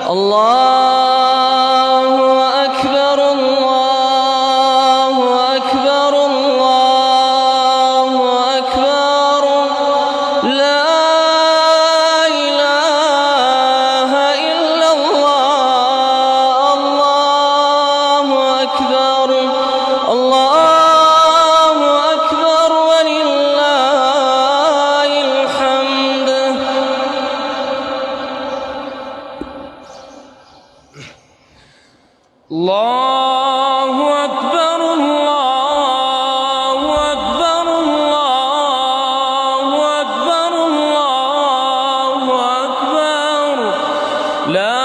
الله أكبر الله أكبر الله أكبر لا إله إلا الله الله أكبر الله أكبر ولله الحمد الله أكبر الله أكبر الله أكبر الله أكبر لا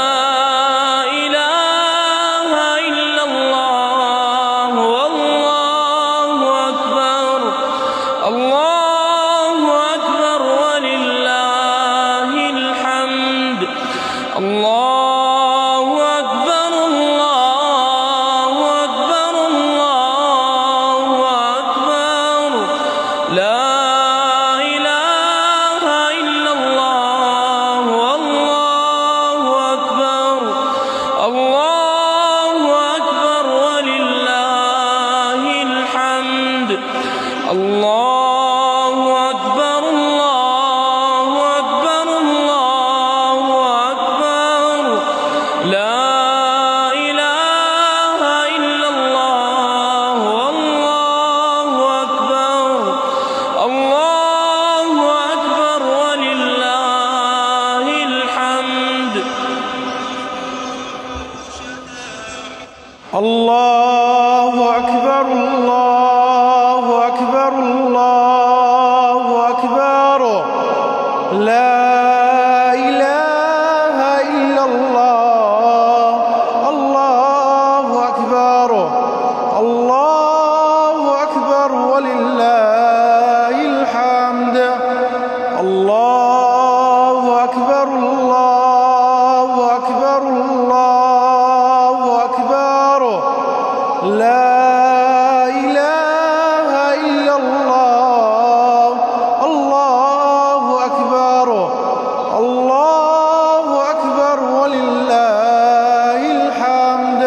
إله إلا الله والله أكبر الله أكبر ولله الحمد الله أكبر الله أكبر الله أكبر لا إله إلا الله والله أكبر الله أكبر ولله الحمد الله أكبر الله أكبر الله أكبر لا إله إلا الله والله أكبر الله أكبر ولله الحمد الله أكبر الله أكبر الله أكبر لا إله إلا الله الله أكبر الله أكبر ولله الحمد الله أكبر الله أكبر الله أكبر لا إله إلا الله الله أكبر الله أكبر ولله الحمد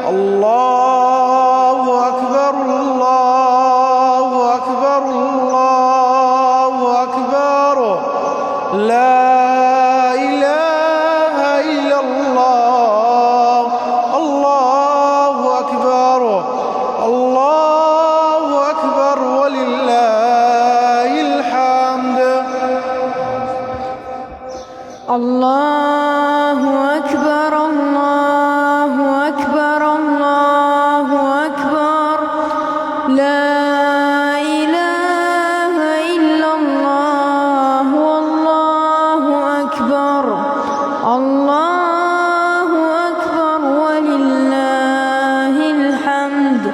الله أكبر الله أكبر الله أكبر لا إله إلا الله الله أكبر الله أكبر ولله الحمد الله أكبر الله أكبر الله أكبر لا إله إلا الله والله أكبر الله أكبر ولله الحمد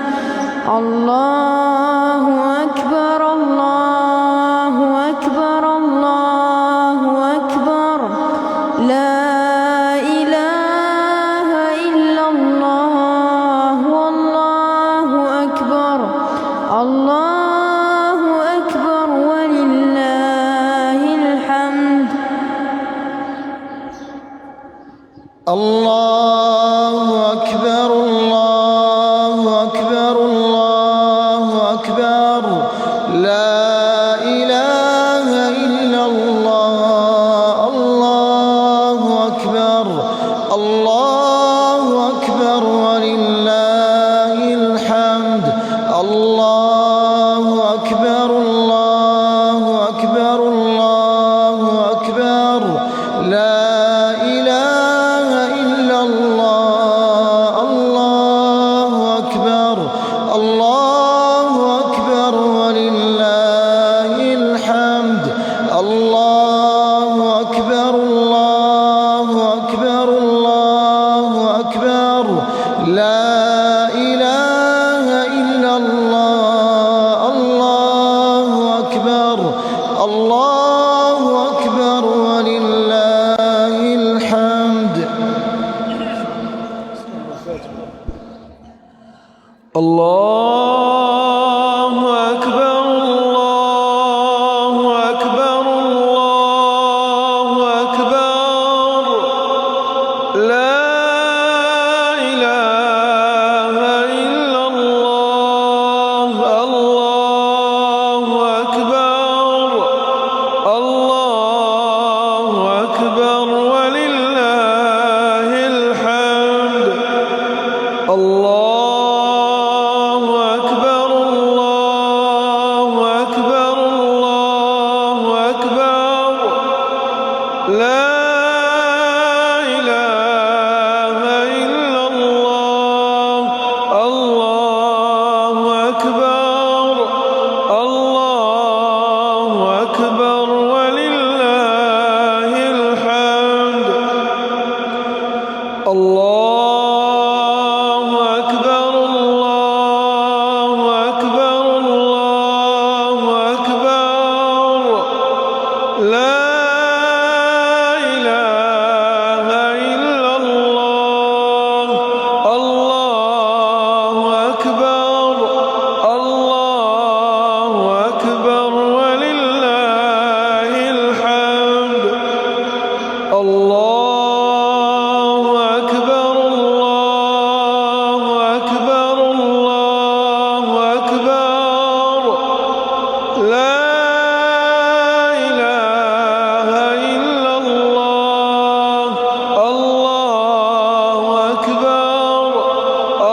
الله أكبر الله أكبر الله أكبر لا إله إلا الله والله أكبر الله أكبر ولله الحمد الله أكبر الله أكبر الله أكبر لا إله إلا الله الله أكبر الله أكبر ولله الحمد الله أكبر الله أكبر الله أكبر لا إله إلا الله الله أكبر الله أكبر ولله الحمد الله أكبر الله أكبر الله أكبر لا إله إلا الله الله أكبر الله أكبر ولله الحمد الله أكبر الله أكبر الله أكبر أكبر ولله الحمد. الله أكبر الله أكبر الله أكبر لا إله إلا الله. الله أكبر الله أكبر ولله الحمد. الله أكبر الله أكبر الله أكبر لا إله إلا الله. الله أكبر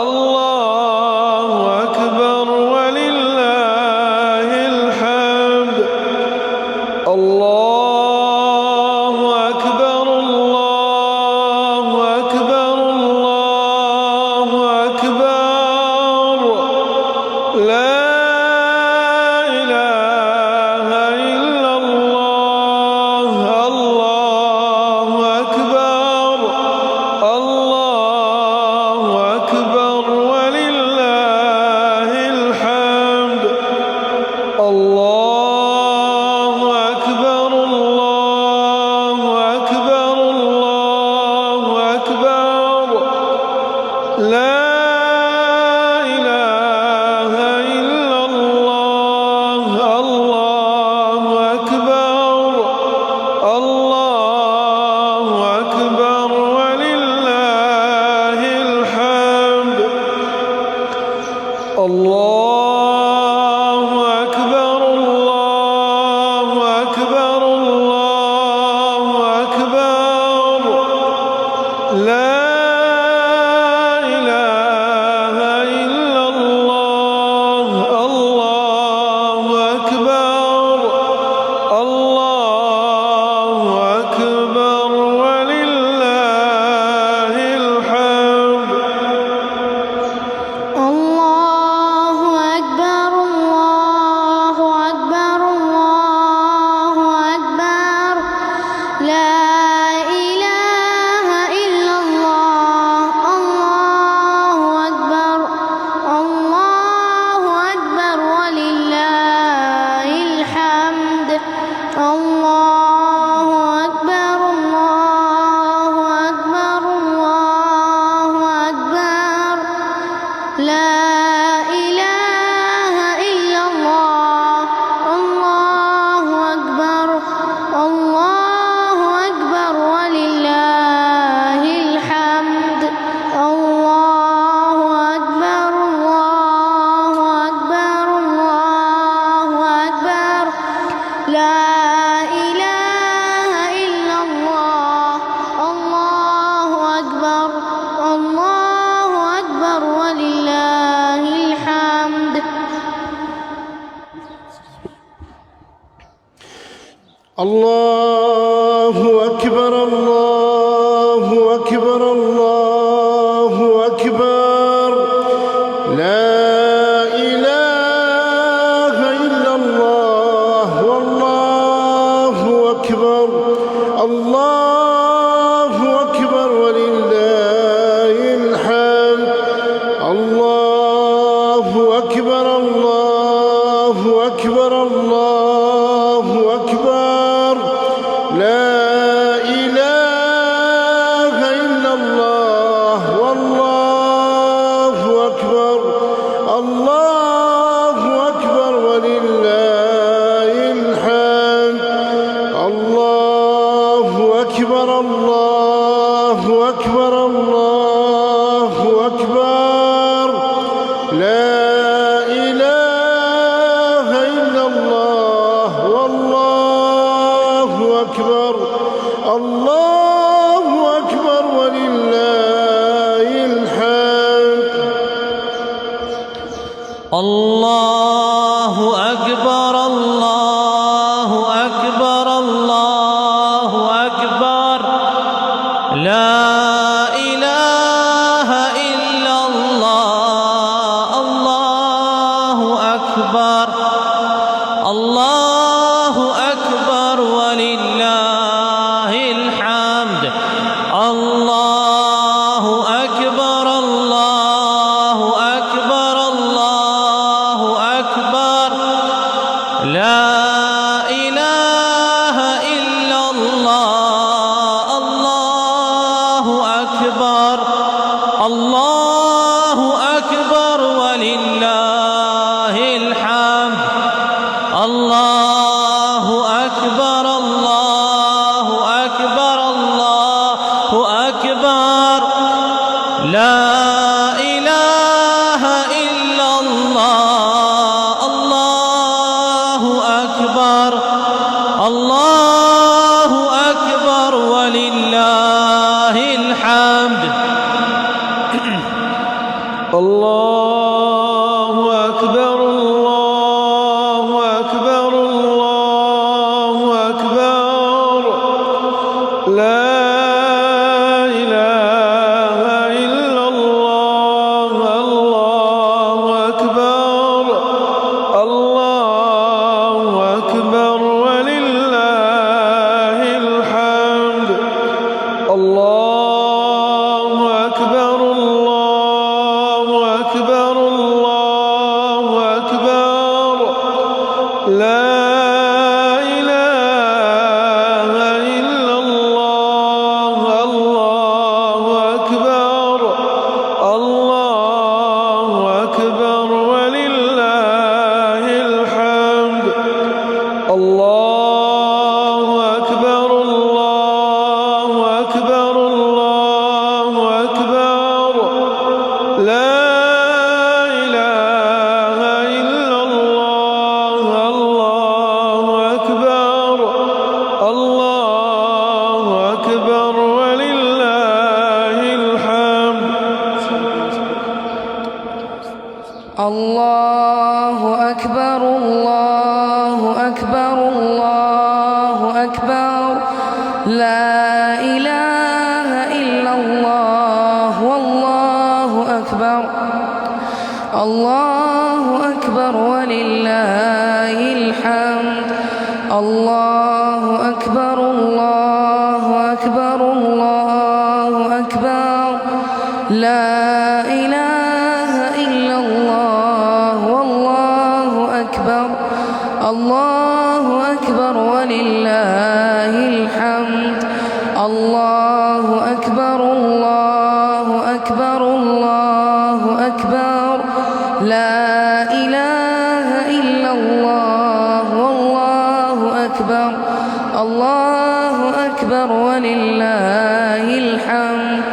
الله أكبر ولله الحمد. الله أكبر الله أكبر الله أكبر لا إله إلا الله. الله أكبر الله أكبر ولله الحمد. الله أكبر الله أكبر الله أكبر لا إله إلا الله. الله أكبر الله أكبر ولله الحمد. الله أكبر الله أكبر الله أكبر لا إله إلا الله. الله أكبر الله أكبر ولله الحمد. الله أكبر الله أكبر الله أكبر لا إله إلا الله. الله أكبر الله أكبر ولله الحمد. الله أكبر الله أكبر الله أكبر لا إله إلا الله. الله أكبر الله أكبر ولله الحمد. الله أكبر الله أكبر الله أكبر لا إله إلا الله. الله أكبر الله أكبر ولله الحمد. الله أكبر الله أكبر الله أكبر لا إله إلا الله. والله أكبر. الله أكبر ولله الحمد. الله أكبر الله أكبر الله أكبر لا إله إلا الله. والله أكبر. الله أكبر ولله الحمد. الله أكبر الله أكبر الله أكبر لا إله إلا الله. والله أكبر. الله أكبر ولله الحمد. الله أكبر الله أكبر الله أكبر لا إله إلا الله. الله أكبر الله أكبر الله أكبر الله أكبر الله أكبر لا إله إلا الله الله أكبر الله أكبر ولله الحمد الله أكبر الله أكبر الله أكبر لا إله إلا الله الله أكبر الله أكبر ولله الحمد الله أكبر الله أكبر الله أكبر لا إله إلا الله الله أكبر الله أكبر ولله الحمد الله أكبر الله أكبر الله أكبر لا إله إلا الله الله أكبر الله أكبر ولله الحمد الله أكبر الله أكبر الله أكبر لا إله إلا الله والله أكبر الله أكبر ولله الحمد الله أكبر الله أكبر الله أكبر لا إله إلا الله والله أكبر الله أكبر ولله الحمد الله أكبر الله أكبر الله أكبر لا إله إلا الله والله أكبر الله أكبر ولله الحمد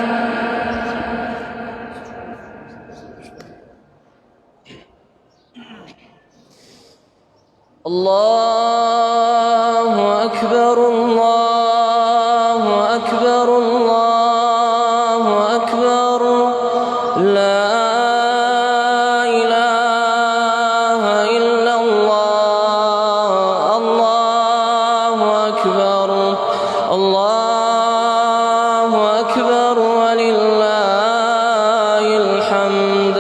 الله أكبر الله أكبر الله أكبر لا إله إلا الله الله أكبر الله أكبر ولله الحمد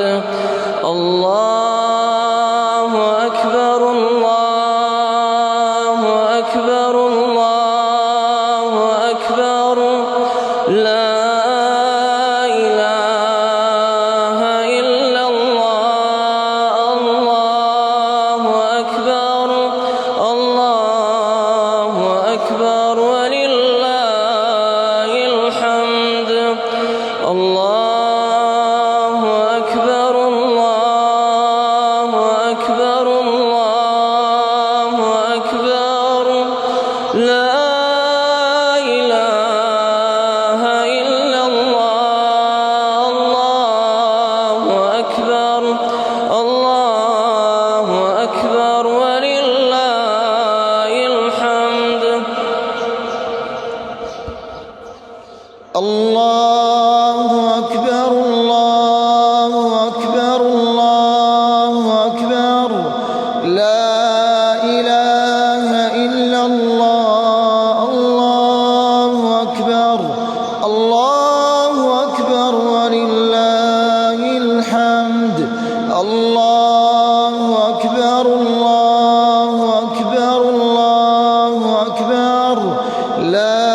الله أكبر الله أكبر الله أكبر لا إله إلا الله الله أكبر الله أكبر ولله الحمد الله أكبر الله أكبر الله أكبر لا إله إلا الله الله أكبر الله أكبر ولله الحمد الله أكبر الله أكبر الله أكبر لا إله إلا الله الله أكبر الله أكبر ولله الحمد الله أكبر الله أكبر الله أكبر لا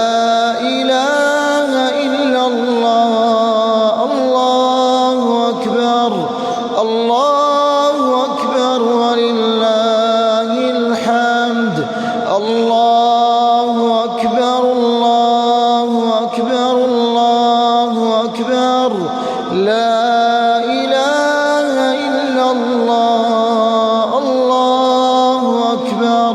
إله إلا الله الله أكبر الله أكبر ولله الحمد الله أكبر الله أكبر الله أكبر لا إله إلا الله الله أكبر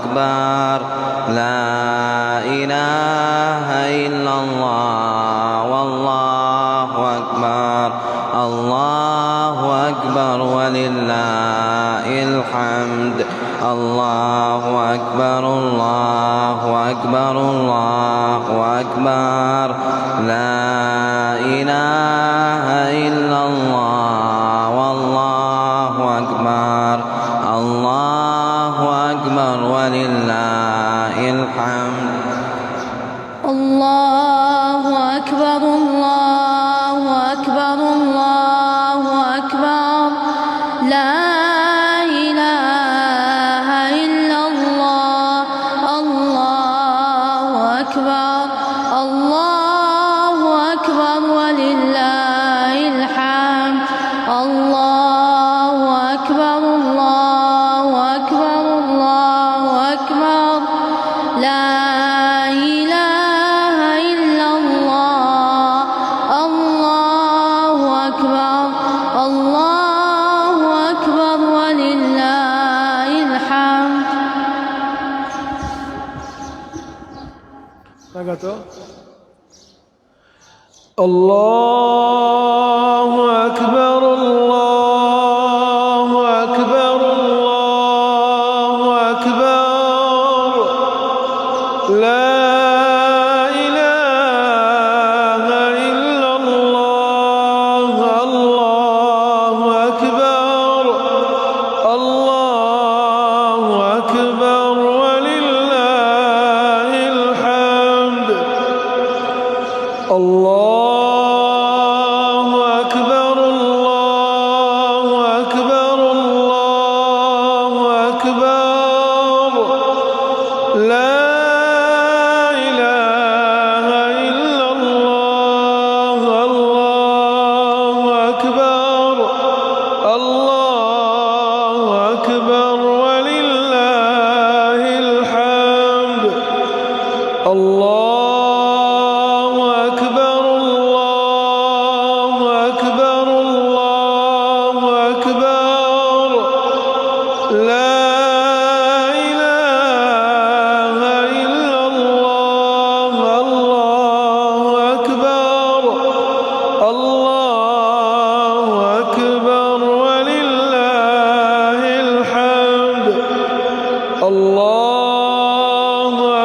أكبر لا إله إلا الله والله أكبر الله أكبر ولله الحمد الله أكبر الله أكبر الله أكبر لا إله إلا الله والله أكبر الله أكبر ولله الحمد الله أكبر الله أكبر الله أكبر لا إله إلا الله الله أكبر الله أكبر ولله الحمد الله أكبر الله أكبر الله أكبر لا إله إلا الله الله أكبر الله أكبر ولله الحمد. الله أكبر الله أكبر الله أكبر لا إله إلا الله الله أكبر الله أكبر ولله الحمد الله أكبر الله أكبر الله أكبر لا إله إلا الله الله أكبر الله أكبر ولله الحمد الله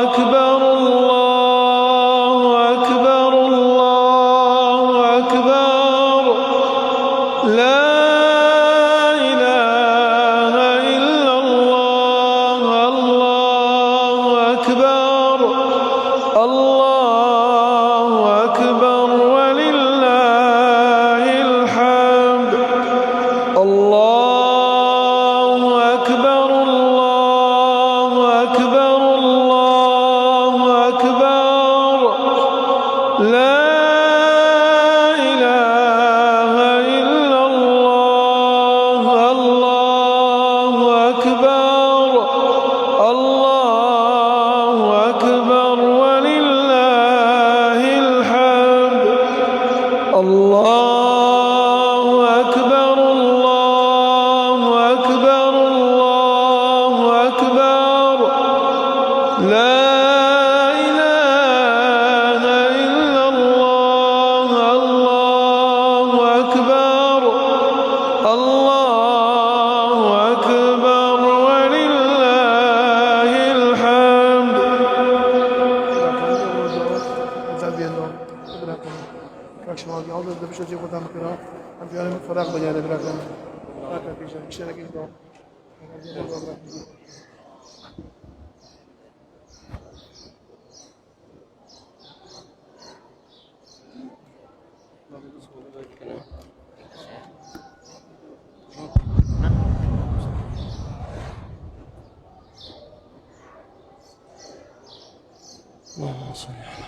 أكبر الله أكبر الله أكبر لا إله إلا الله الله أكبر الله أكبر ولله الحمد الله أكبر الله أكبر الله أكبر لا إله إلا الله الله أكبر الله أكبر ولله الحمد الله أكبر الله أكبر الله أكبر لا إله إلا الله الله أكبر الله أكبر ولله الحمد الله أكبر الله أكبر الله أكبر لا إله إلا الله الله أكبر الله أكبر ولله الحمد. اللهم صل على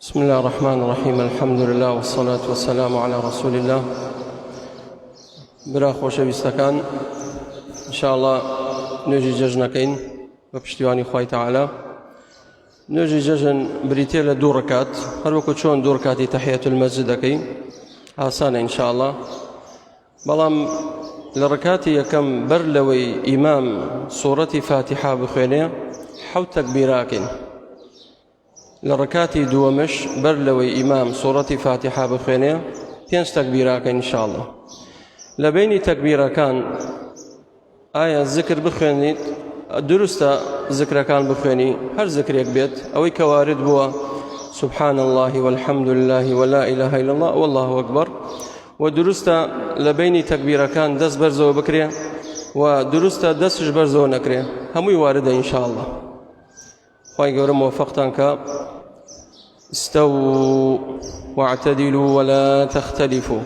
بسم الله الرحمن الرحيم الحمد لله والصلاة والسلام على رسول الله. برا خۆشەویستەکان انشاءالله نوێژی جەژنەکەین بە پشتیوانی خوای تەعالا. نوێژی جەژن بریتێ لە 2 ڕکات هەروەکو چۆن 2 ڕکاتی تەحیەتول مەسجد دەکەین ئاسانە ئینشاءڵڵا. بەڵام لە ڕکاتی یەکەم بەر لەوەی ئیمام سوورەتی فاتیحا بخوێنێ 7 تەکبیراکەین. لە ڕکاتی دووەمش بەر لەوەی ئیمام سوورەتی فاتیحا بخوێنێ 5 تەکبیراکەین ئینشاءڵڵا. لە بینی تەکبیرەکان ئایا زکر بخوێنیت دروستە زکرەکان بخوێنی هەر زکرێک بێت ئەوەی کە وارد بووە سبحان الله والحمد لله ولا إله إلا الله والله أكبر، و دروستە لە بینی تەکبیرەکان دەست بەرزەوە بکرێ و دروستە دەستش بەرزەوە نەکرێ، هەمووی واردە ئینشاءالله. خوای گەورە موفقتان کە. استووا واعتدلوا ولا تختلفوا.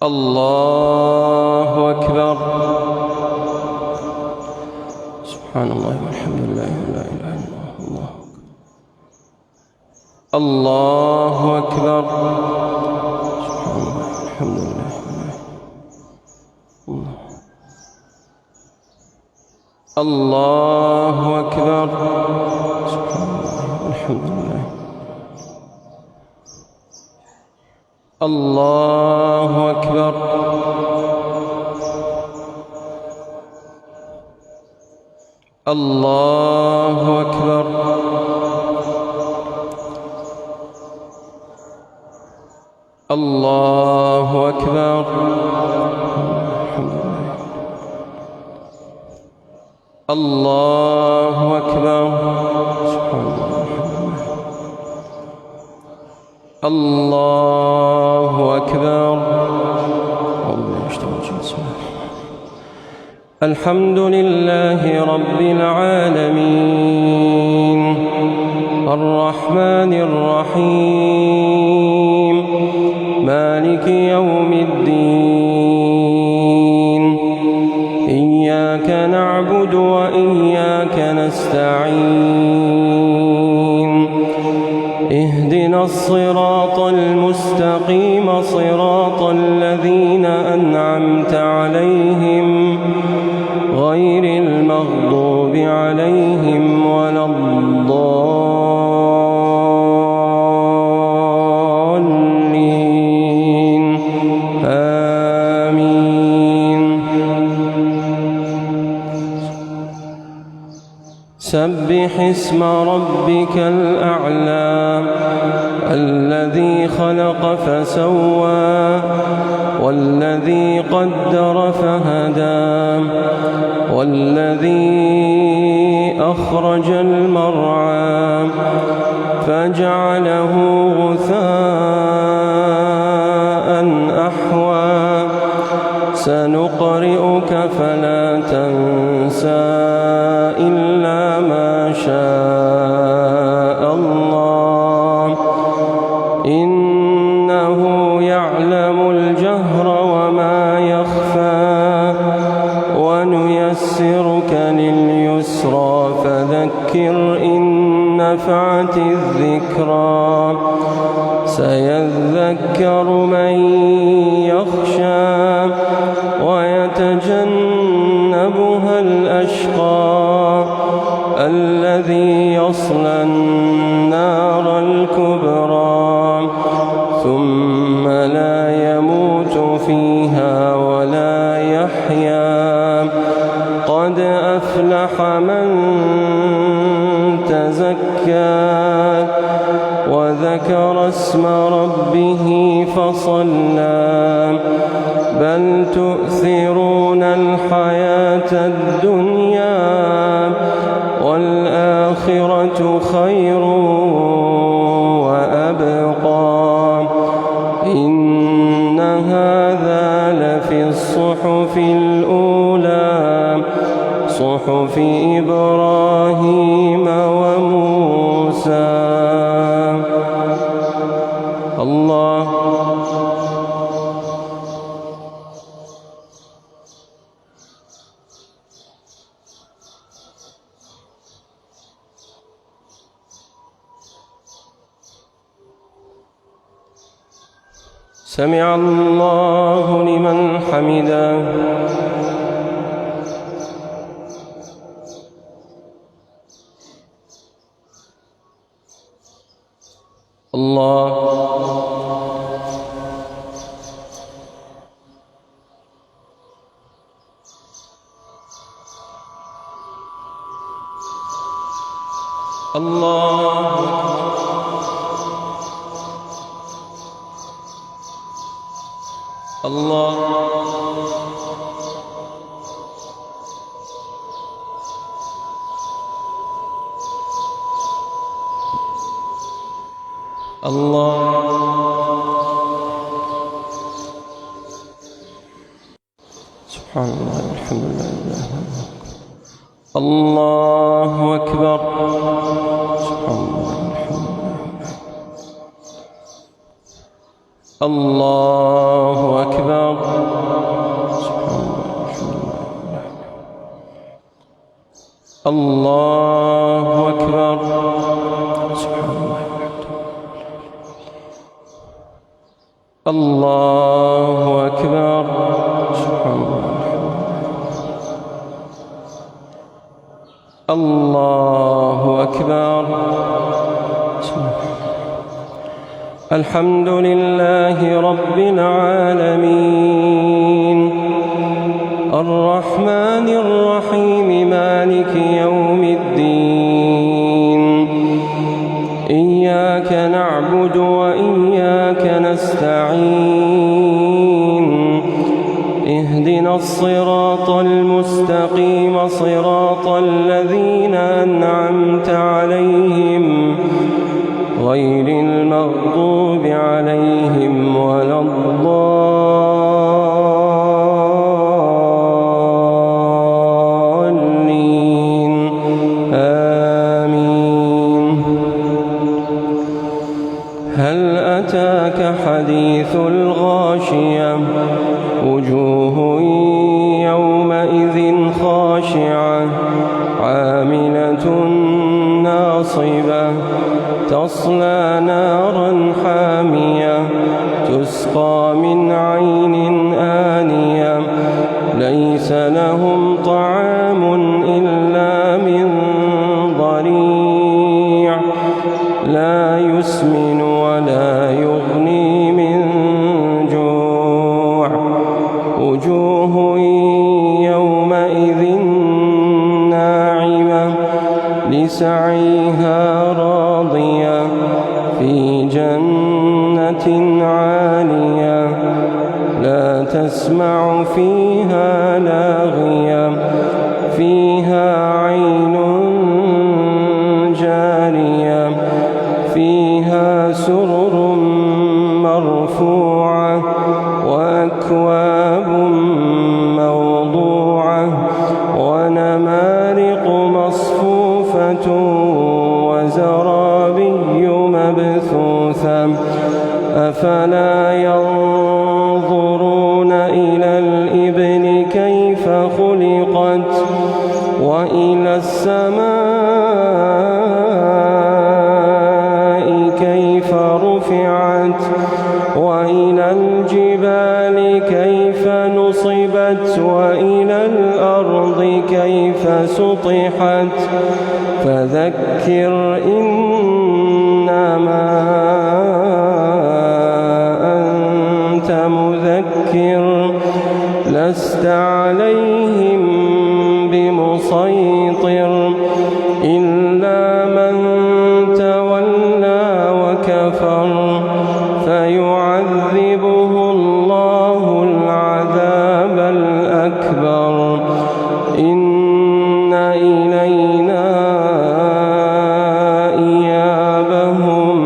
الله أكبر. سبحان الله والحمد لله ولا إله إلا الله. الله أكبر. سبحان الله والحمد لله الله أكبر. سبحان الله والحمد لله. الله أكبر. الله أكبر. الله أكبر. الله أكبر. سبحان الله. الله أكبر. الحمد لله رب العالمين الرحمن الرحيم مالك يوم الدين إياك نعبد وإياك نستعين اهدنا الصراط المستقيم صراط الذين أنعمت عليهم غير المغضوب عليهم ولا الضالين آمين. سبح اسم ربك الأعلى الذي خلق فسوى والذي قدر فهدى والذي أخرج المرعى فجعله غثاء أحوى سنقرئك فلا تنسى إلا ما شاء الله إنه يعلم الجهر وما يخفى ونيسرك لليسرى فذكر إن نفعت الذكرى سيذكر من يخشى ويتجنبها الأشقى الذي يصلى النار الكبرى ثم لا يموت فيها ولا يحيا قد أفلح من تزكى وذكر اسم ربه فصلى بل تؤثرون الحياة الدنيا والآخرة خير وأبقى إن هذا لفي الصحف الأولى صحف إبراهيم وموسى. الله سمع الله لمن حمده. الله الله سبحان الله والحمد لله. الله أكبر. سبحان الله والحمد لله. الله أكبر. سبحان الله والحمد لله. الله أكبر. سبحان الله. الله أكبر. سبحان الله. الله أكبر. الحمد لله رب العالمين الرحمن الرحيم مالك يوم الدين إياك نعبد وإياك نستعين اهدنا الصراط المستقيم صراط الذين أنعمت عليهم غير المغضوب عليهم ولا الضالين آمين. هل أتاك حديث الغاشية وجوه يومئذ خاشعة عاملة ناصبة تصلى نارا حامية تسقى من عين آنية ليس لهم طعام إلا من ضريع لا يسمن ولا يغني من جوع وجوه يومئذ ناعمة لسعيها راضية في جنة عالية لا تسمع فيها لاغية فيها عين جارية فيها سرر مرفوعة وأكواب موضوعة ونمارق مصفوفة وزرابي مبثوثة أفلا ينظرون إلى الإبل كيف خلقت وإلى السماء كيف رفعت وإلى الجبال كيف نصبت وإلى الأرض كيف سطحت فذكر إنما أنت مذكر لست عليهم بمسيطر إلا من تولى وكفر فيعذبه الله العذاب الأكبر إن إلينا إيابهم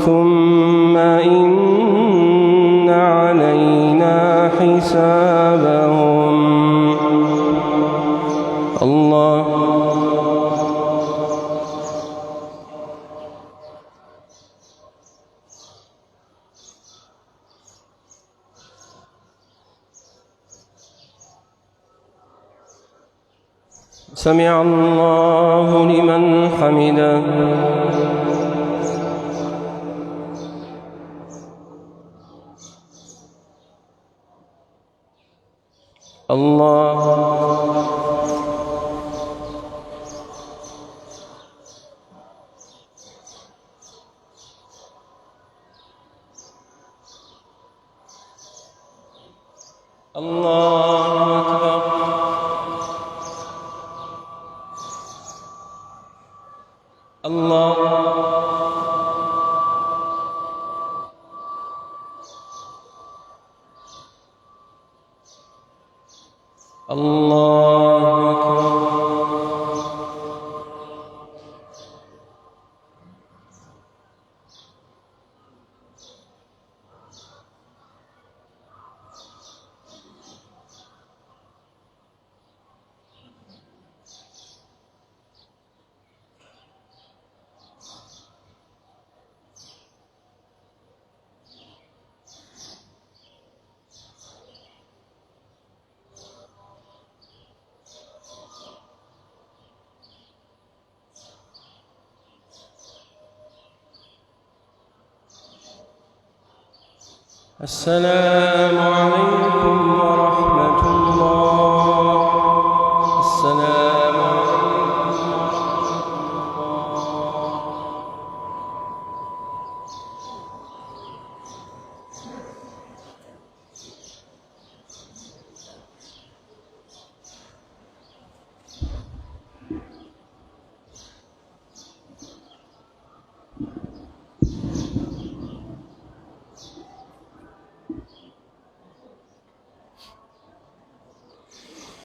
ثم إن علينا حسابهم. الله سمع الله لمن حمده. الله الله أكبر. الله الله أكبر. السلام عليكم ورحمة الله. السلام عليكم ورحمة الله.